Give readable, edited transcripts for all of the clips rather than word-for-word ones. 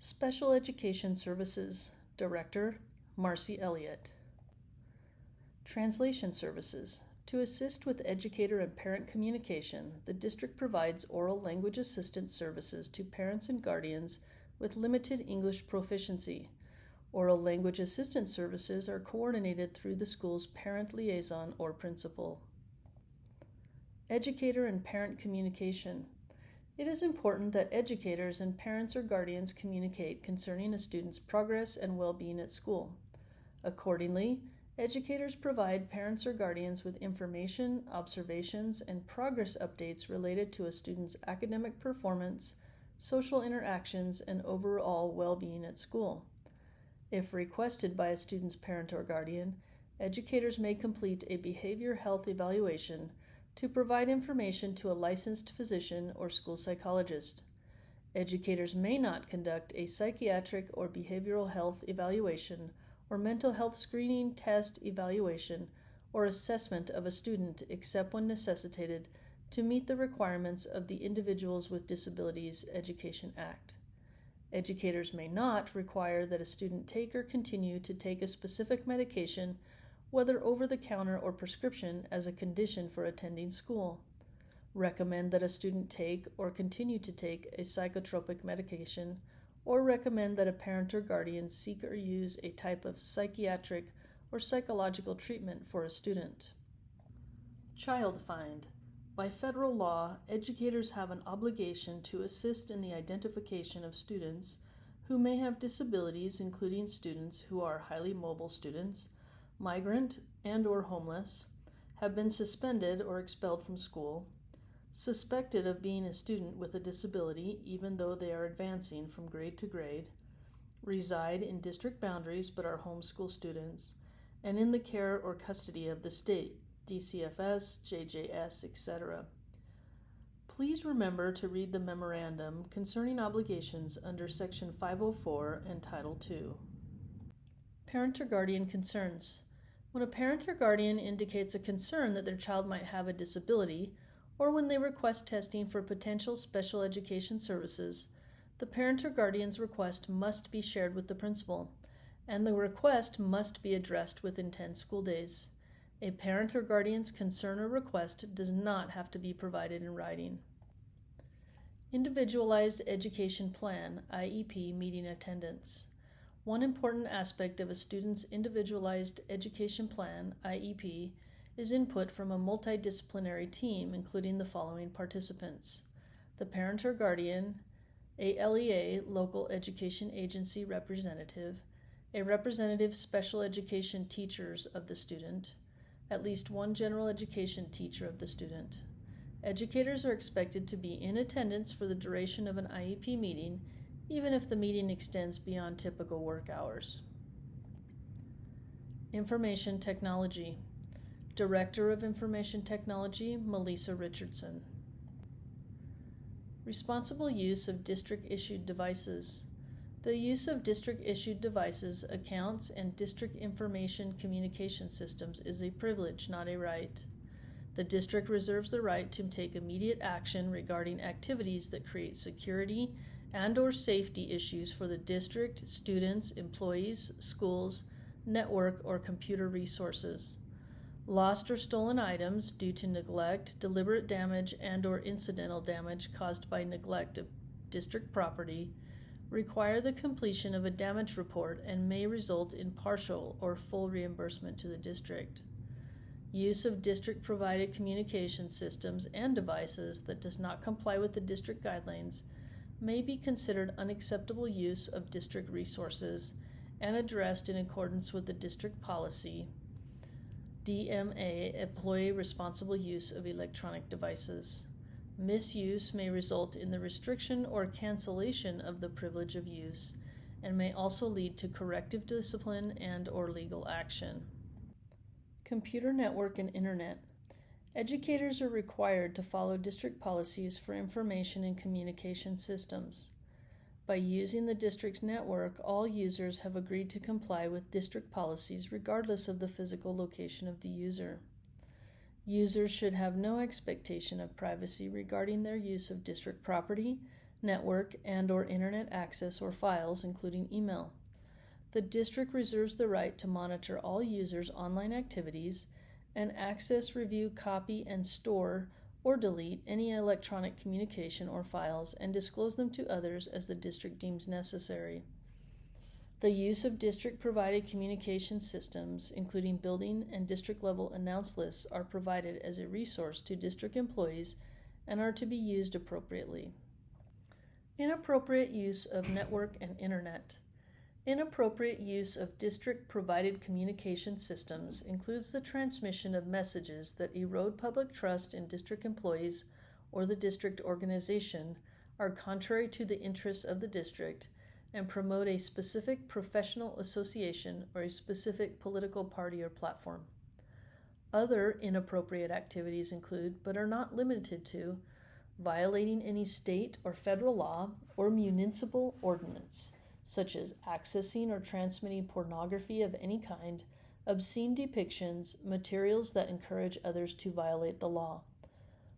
Special Education Services, Director, Marcy Elliott. Translation Services. To assist with educator and parent communication, the district provides oral language assistance services to parents and guardians with limited English proficiency. Oral language assistance services are coordinated through the school's parent liaison or principal. Educator and parent communication. It is important that educators and parents or guardians communicate concerning a student's progress and well-being at school. Accordingly, educators provide parents or guardians with information, observations, and progress updates related to a student's academic performance, social interactions, and overall well-being at school. If requested by a student's parent or guardian, educators may complete a behavior health evaluation to provide information to a licensed physician or school psychologist. Educators may not conduct a psychiatric or behavioral health evaluation or mental health screening, test, evaluation, or assessment of a student except when necessitated to meet the requirements of the Individuals with Disabilities Education Act. Educators may not require that a student take or continue to take a specific medication, whether over-the-counter or prescription, as a condition for attending school. Recommend that a student take or continue to take a psychotropic medication, or recommend that a parent or guardian seek or use a type of psychiatric or psychological treatment for a student. Child Find. By federal law, educators have an obligation to assist in the identification of students who may have disabilities, including students who are highly mobile students, migrant and/or homeless, have been suspended or expelled from school, suspected of being a student with a disability even though they are advancing from grade to grade, reside in district boundaries but are homeschool students, and in the care or custody of the state, DCFS, JJS, etc. Please remember to read the memorandum concerning obligations under Section 504 and Title II. Parent or guardian concerns. When a parent or guardian indicates a concern that their child might have a disability, or when they request testing for potential special education services, the parent or guardian's request must be shared with the principal, and the request must be addressed within 10 school days. A parent or guardian's concern or request does not have to be provided in writing. Individualized Education Plan, IEP meeting attendance. One important aspect of a student's individualized education plan, IEP, is input from a multidisciplinary team including the following participants: the parent or guardian, a LEA, local education agency representative, a representative special education teachers of the student, at least one general education teacher of the student. Educators are expected to be in attendance for the duration of an IEP meeting, even if the meeting extends beyond typical work hours. Information Technology. Director of Information Technology, Melissa Richardson. Responsible use of district-issued devices. The use of district-issued devices, accounts, and district information communication systems is a privilege, not a right. The district reserves the right to take immediate action regarding activities that create security and/or safety issues for the district, students, employees, schools, network, or computer resources. Lost or stolen items due to neglect, deliberate damage, and/or incidental damage caused by neglect of district property require the completion of a damage report and may result in partial or full reimbursement to the district. Use of district-provided communication systems and devices that does not comply with the district guidelines may be considered unacceptable use of district resources and addressed in accordance with the district policy, DMA, Employee Responsible Use of Electronic Devices. Misuse may result in the restriction or cancellation of the privilege of use and may also lead to corrective discipline and/or legal action. Computer network and internet. Educators are required to follow district policies for information and communication systems. By using the district's network, all users have agreed to comply with district policies regardless of the physical location of the user. Users should have no expectation of privacy regarding their use of district property, network, and/or internet access or files, including email. The district reserves the right to monitor all users' online activities and access, review, copy, and store or delete any electronic communication or files and disclose them to others as the district deems necessary. The use of district-provided communication systems, including building and district-level announce lists, are provided as a resource to district employees and are to be used appropriately. Inappropriate use of network and internet. Inappropriate use of district-provided communication systems includes the transmission of messages that erode public trust in district employees or the district organization, are contrary to the interests of the district, and promote a specific professional association or a specific political party or platform. Other inappropriate activities include, but are not limited to, violating any state or federal law or municipal ordinance, such as accessing or transmitting pornography of any kind, obscene depictions, materials that encourage others to violate the law,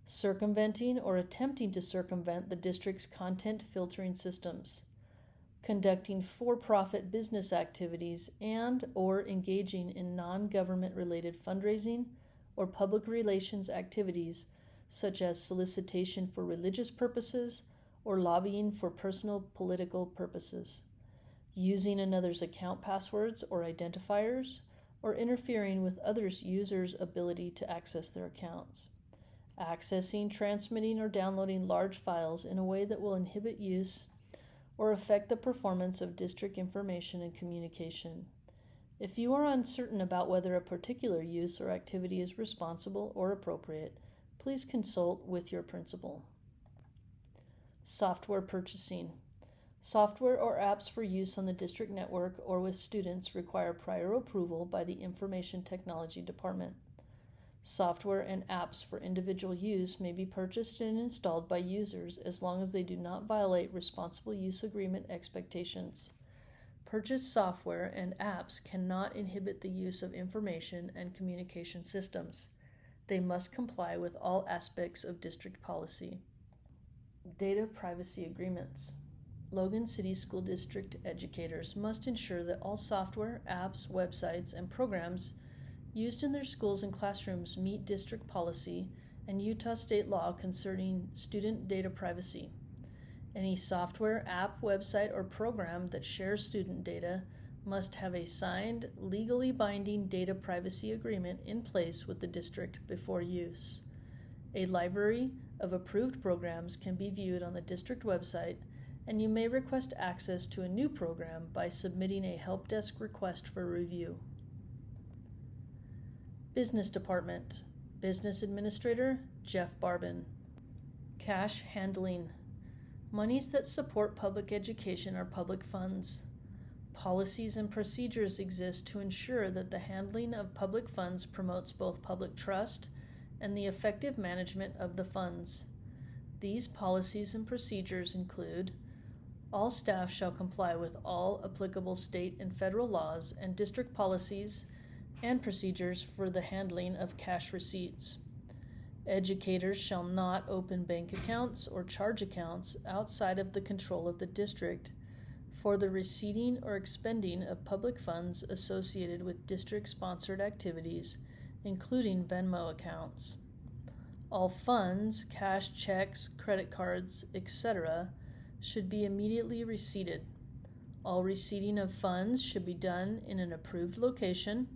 circumventing or attempting to circumvent the district's content filtering systems, conducting for-profit business activities and/or engaging in non-government related fundraising or public relations activities such as solicitation for religious purposes or lobbying for personal political purposes, using another's account passwords or identifiers, or interfering with others' users' ability to access their accounts, accessing, transmitting, or downloading large files in a way that will inhibit use or affect the performance of district information and communication. If you are uncertain about whether a particular use or activity is responsible or appropriate, please consult with your principal. Software purchasing. Software or apps for use on the district network or with students require prior approval by the Information Technology Department. Software and apps for individual use may be purchased and installed by users as long as they do not violate responsible use agreement expectations. Purchased software and apps cannot inhibit the use of information and communication systems. They must comply with all aspects of district policy. Data privacy agreements. Logan City School District educators must ensure that all software, apps, websites, and programs used in their schools and classrooms meet district policy and Utah state law concerning student data privacy. Any software, app, website, or program that shares student data must have a signed, legally binding data privacy agreement in place with the district before use. A library of approved programs can be viewed on the district website, and you may request access to a new program by submitting a help desk request for review. Business Department. Business Administrator, Jeff Barbin. Cash handling. Monies that support public education are public funds. Policies and procedures exist to ensure that the handling of public funds promotes both public trust and the effective management of the funds. These policies and procedures include: all staff shall comply with all applicable state and federal laws and district policies and procedures for the handling of cash receipts. Educators shall not open bank accounts or charge accounts outside of the control of the district for the receiving or expending of public funds associated with district-sponsored activities, including Venmo accounts. All funds, cash, checks, credit cards, etc., should be immediately receipted. All receipting of funds should be done in an approved location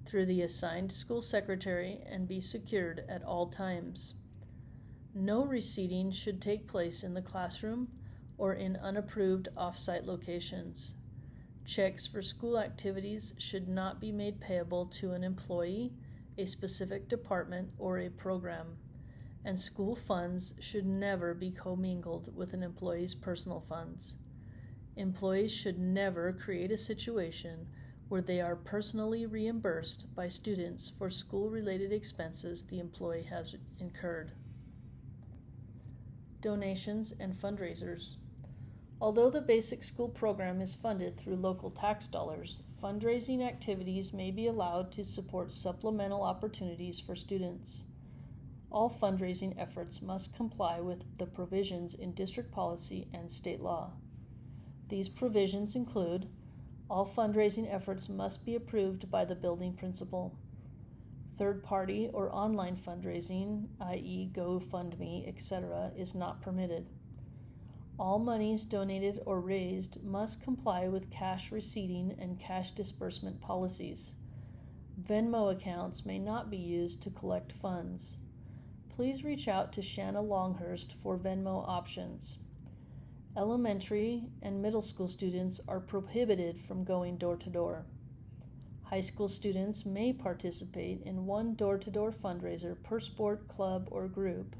through the assigned school secretary and be secured at all times. No receipting should take place in the classroom or in unapproved off-site locations. Checks for school activities should not be made payable to an employee, a specific department, or a program, and school funds should never be commingled with an employee's personal funds. Employees should never create a situation where they are personally reimbursed by students for school-related expenses the employee has incurred. Donations and fundraisers. Although the basic school program is funded through local tax dollars, fundraising activities may be allowed to support supplemental opportunities for students. All fundraising efforts must comply with the provisions in district policy and state law. These provisions include: all fundraising efforts must be approved by the building principal. Third-party or online fundraising, i.e. GoFundMe, etc., is not permitted. All monies donated or raised must comply with cash receipting and cash disbursement policies. Venmo accounts may not be used to collect funds. Please reach out to Shanna Longhurst for Venmo options. Elementary and middle school students are prohibited from going door-to-door. High school students may participate in one door-to-door fundraiser per sport, club, or group,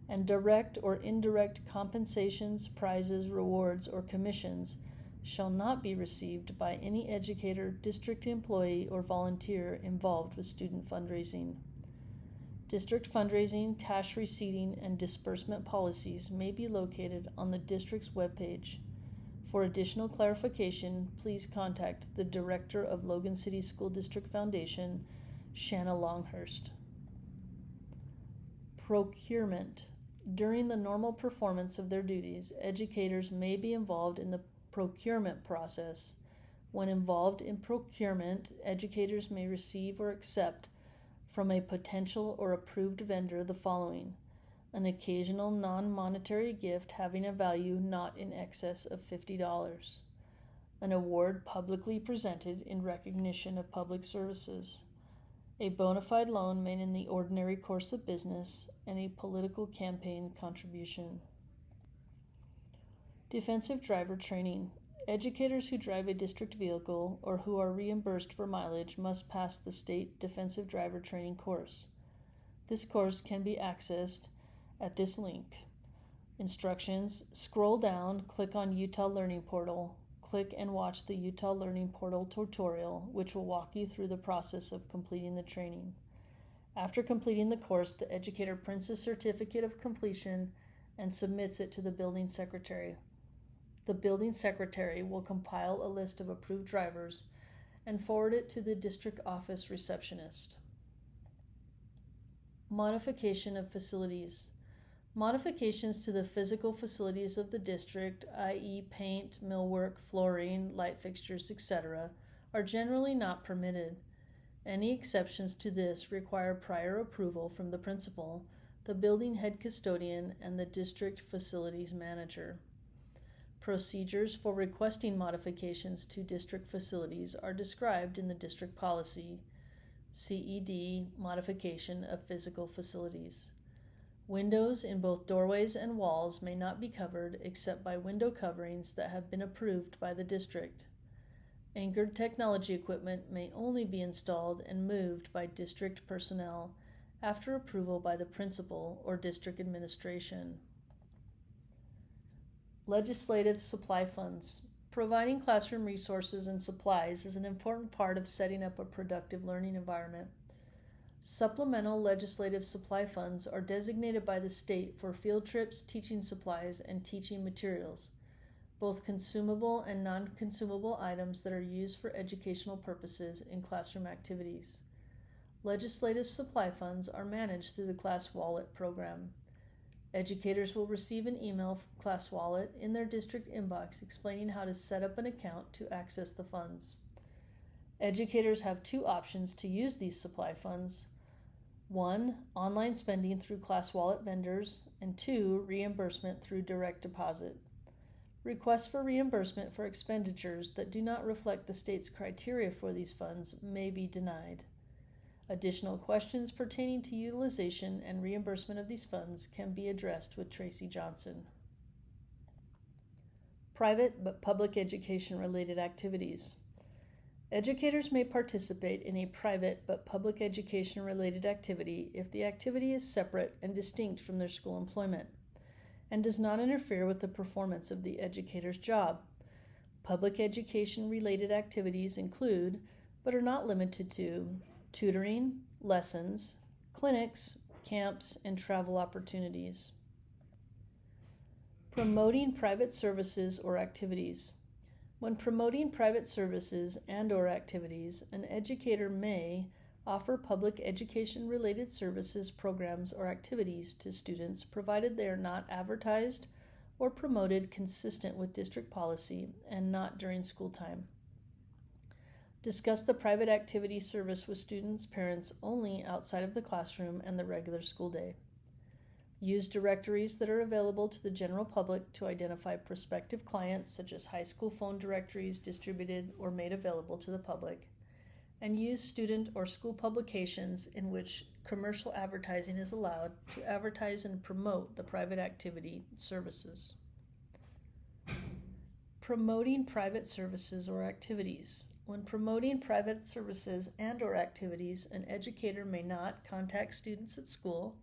and direct or indirect compensations, prizes, rewards, or commissions shall not be received by any educator, district employee, or volunteer involved with student fundraising. District fundraising, cash receipting, and disbursement policies may be located on the district's webpage. For additional clarification, please contact the Director of Logan City School District Foundation, Shanna Longhurst. Procurement. During the normal performance of their duties, educators may be involved in the procurement process. When involved in procurement, educators may receive or accept from a potential or approved vendor the following: an occasional non-monetary gift having a value not in excess of $50, an award publicly presented in recognition of public services, a bona fide loan made in the ordinary course of business, and a political campaign contribution. Defensive driver training. Educators who drive a district vehicle or who are reimbursed for mileage must pass the state defensive driver training course. This course can be accessed at this link. Instructions: scroll down, click on Utah Learning Portal, click and watch the Utah Learning Portal tutorial, which will walk you through the process of completing the training. After completing the course, the educator prints a certificate of completion and submits it to the building secretary. The building secretary will compile a list of approved drivers and forward it to the district office receptionist. Modification of facilities. Modifications to the physical facilities of the district, i.e. paint, millwork, flooring, light fixtures, etc., are generally not permitted. Any exceptions to this require prior approval from the principal, the building head custodian, and the district facilities manager. Procedures for requesting modifications to district facilities are described in the district policy, CED, Modification of Physical Facilities. Windows in both doorways and walls may not be covered except by window coverings that have been approved by the district. Anchored technology equipment may only be installed and moved by district personnel after approval by the principal or district administration. Legislative supply funds. Providing classroom resources and supplies is an important part of setting up a productive learning environment. Supplemental legislative supply funds are designated by the state for field trips, teaching supplies, and teaching materials, both consumable and non-consumable items that are used for educational purposes in classroom activities. Legislative supply funds are managed through the Class Wallet program. Educators will receive an email from Class Wallet in their district inbox explaining how to set up an account to access the funds. Educators have two options to use these supply funds. 1. Online spending through Class Wallet vendors, and 2. Reimbursement through direct deposit. Requests for reimbursement for expenditures that do not reflect the state's criteria for these funds may be denied. Additional questions pertaining to utilization and reimbursement of these funds can be addressed with Tracy Johnson. Private but public education-related activities. Educators may participate in a private but public education-related activity if the activity is separate and distinct from their school employment and does not interfere with the performance of the educator's job. Public education-related activities include, but are not limited to, tutoring, lessons, clinics, camps, and travel opportunities. Promoting private services or activities. When promoting private services and/or activities, an educator may offer public education-related services, programs, or activities to students provided they are not advertised or promoted consistent with district policy and not during school time. Discuss the private activity service with students' parents only outside of the classroom and the regular school day. Use directories that are available to the general public to identify prospective clients, such as high school phone directories distributed or made available to the public. And use student or school publications in which commercial advertising is allowed to advertise and promote the private activity services. Promoting private services or activities. When promoting private services and/or activities, an educator may not contact students at school,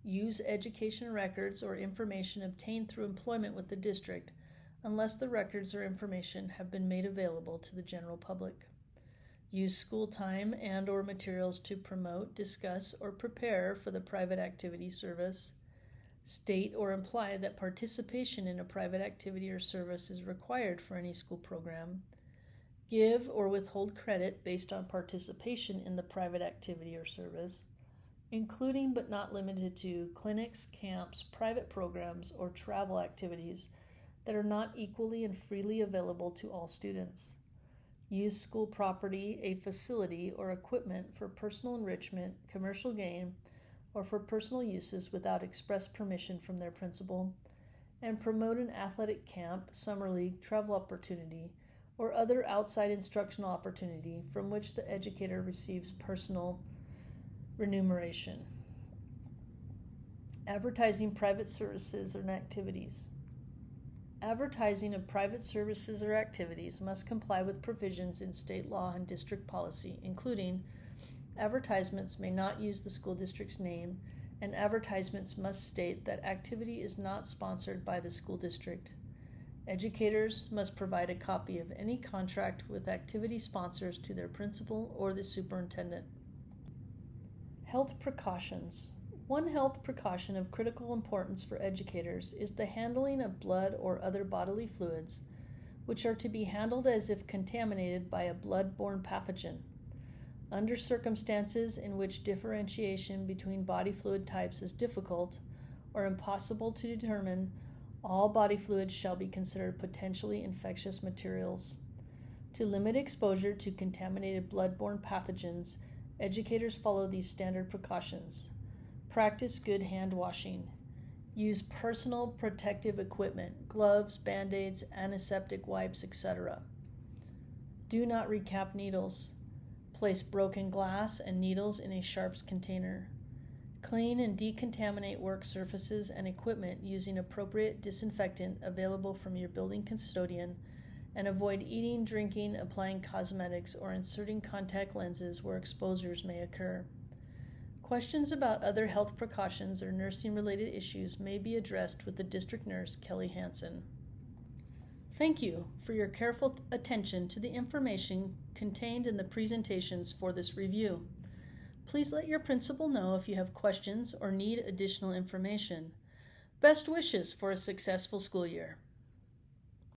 use education records or information obtained through employment with the district unless the records or information have been made available to the general public. Use school time and/or materials to promote, discuss, or prepare for the private activity service. State or imply that participation in a private activity or service is required for any school program. Give or withhold credit based on participation in the private activity or service, including but not limited to clinics, camps, private programs, or travel activities that are not equally and freely available to all students. Use school property, a facility, or equipment for personal enrichment, commercial gain, or for personal uses without express permission from their principal, and promote an athletic camp, summer league, travel opportunity, or other outside instructional opportunity from which the educator receives personal remuneration. Advertising private services and activities. Advertising of private services or activities must comply with provisions in state law and district policy, including advertisements may not use the school district's name, and advertisements must state that activity is not sponsored by the school district. Educators must provide a copy of any contract with activity sponsors to their principal or the superintendent. Health precautions. One health precaution of critical importance for educators is the handling of blood or other bodily fluids, which are to be handled as if contaminated by a blood-borne pathogen. Under circumstances in which differentiation between body fluid types is difficult or impossible to determine, all body fluids shall be considered potentially infectious materials. To limit exposure to contaminated blood-borne pathogens, educators follow these standard precautions. Practice good hand washing. Use personal protective equipment, gloves, band-aids, antiseptic wipes, etc. Do not recap needles. Place broken glass and needles in a sharps container. Clean and decontaminate work surfaces and equipment using appropriate disinfectant available from your building custodian, and avoid eating, drinking, applying cosmetics, or inserting contact lenses where exposures may occur. Questions about other health precautions or nursing-related issues may be addressed with the district nurse, Kelly Hansen. Thank you for your careful attention to the information contained in the presentations for this review. Please let your principal know if you have questions or need additional information. Best wishes for a successful school year.